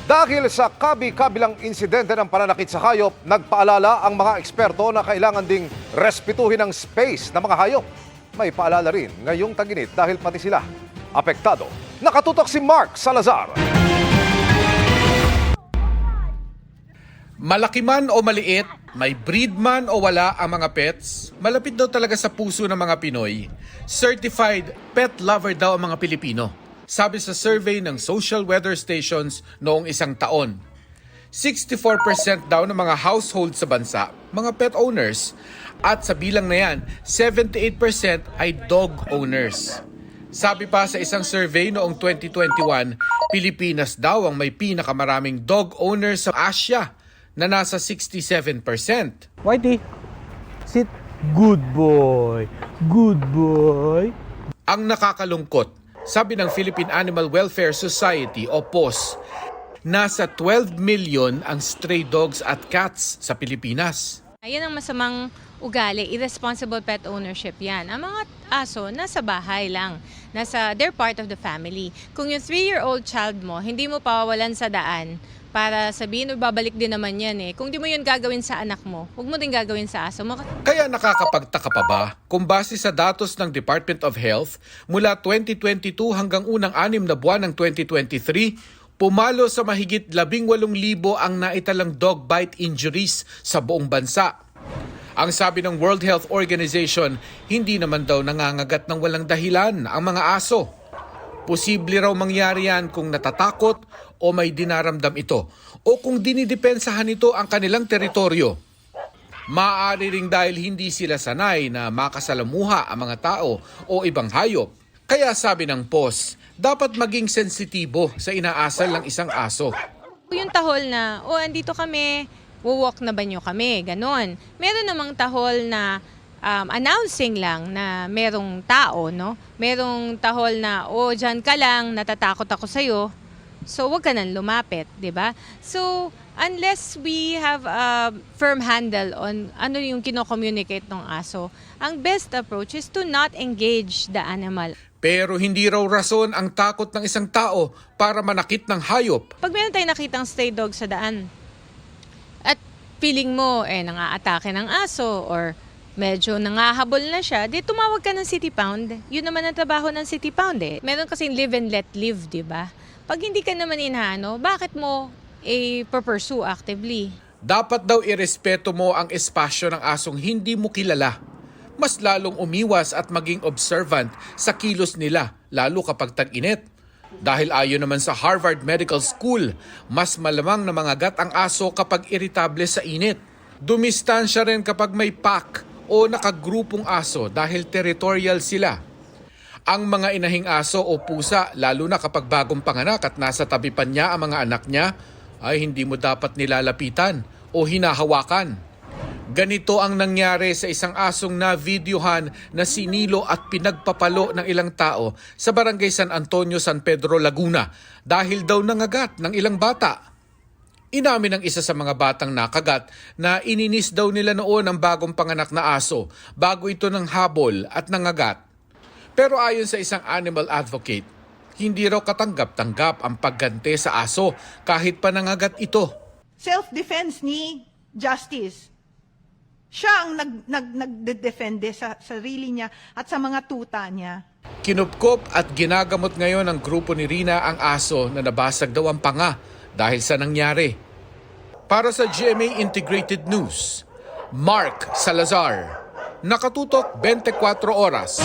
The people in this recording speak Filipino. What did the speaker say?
Dahil sa kabi-kabilang insidente ng pananakit sa hayop, nagpaalala ang mga eksperto na kailangan ding respetuhin ang space ng mga hayop. May paalala rin ngayong tag-init dahil pati sila apektado. Nakatutok si Mark Salazar. Malaki man o maliit, may breed man o wala ang mga pets, malapit daw talaga sa puso ng mga Pinoy. Certified pet lover daw ang mga Pilipino. Sabi sa survey ng social weather stations noong isang taon. 64% daw ng mga household sa bansa, mga pet owners. At sa bilang na yan, 78% ay dog owners. Sabi pa sa isang survey noong 2021, Pilipinas daw ang may pinakamaraming dog owners sa Asia na nasa 67%. Whitey, sit. Good boy. Good boy. Ang nakakalungkot, sabi ng Philippine Animal Welfare Society o POS, nasa 12 million ang stray dogs at cats sa Pilipinas. Yan ang masamang ugali, irresponsible pet ownership yan. Ang mga aso, nasa bahay lang. They're part of the family. Kung yung 3-year-old child mo, hindi mo pawawalan sa daan para sabihin, babalik din naman yan eh. Kung di mo yun gagawin sa anak mo, huwag mo din gagawin sa aso mo. Kaya nakakapagtaka pa ba kung base sa datos ng Department of Health mula 2022 hanggang unang 6 na buwan ng 2023, pumalo sa mahigit 18,000 ang naitalang dog bite injuries sa buong bansa. Ang sabi ng World Health Organization, hindi naman daw nangangagat ng walang dahilan ang mga aso. Posible raw mangyari yan kung natatakot o may dinaramdam ito o kung dinidepensahan nito ang kanilang teritoryo. Maaari ring dahil hindi sila sanay na makasalamuha ang mga tao o ibang hayop. Kaya sabi ng POS, dapat maging sensitibo sa inaasal ng isang aso. Yung tahol na, andito kami, walk na ba nyo kami, ganon. Meron namang tahol na announcing lang na merong tao, no? Merong tahol na, dyan ka lang, natatakot ako sa'yo. So, wag ka nang lumapit, di ba? So, unless we have a firm handle on ano yung kino-communicate ng aso, ang best approach is to not engage the animal. Pero hindi raw rason ang takot ng isang tao para manakit ng hayop. Pag meron tayong nakitang stray dog sa daan, at feeling mo, nang-aatake ng aso, or medyo nangahabol na siya, di tumawag ka ng city pound. Yun naman ang trabaho ng city pound eh. Meron kasing live and let live, di ba? Pag hindi ka naman inano, bakit mo pursue actively? Dapat daw irespeto mo ang espasyo ng asong hindi mo kilala. Mas lalong umiwas at maging observant sa kilos nila, lalo kapag tag-init. Dahil ayon naman sa Harvard Medical School, mas malamang na mangagat ang aso kapag iritable sa init. Dumistansya rin kapag may pack o nakagrupong aso dahil territorial sila. Ang mga inahing aso o pusa, lalo na kapag bagong panganak at nasa tabi pa niya ang mga anak niya, ay hindi mo dapat nilalapitan o hinahawakan. Ganito ang nangyari sa isang asong na-videohan na sinilo at pinagpapalo ng ilang tao sa Barangay San Antonio, San Pedro, Laguna dahil daw nangagat ng ilang bata. Inamin ng isa sa mga batang nakagat na ininis daw nila noon ang bagong panganak na aso bago ito ng habol at nangagat. Pero ayon sa isang animal advocate, hindi raw katanggap-tanggap ang pagganti sa aso kahit pa nangagat ito. Self-defense ni Justice. Siya ang nagde-defende sa sarili niya at sa mga tuta niya. Kinupkop at ginagamot ngayon ng grupo ni Rina ang aso na nabasag daw ang panga dahil sa nangyari. Para sa GMA Integrated News, Mark Salazar. Nakatutok 24 oras.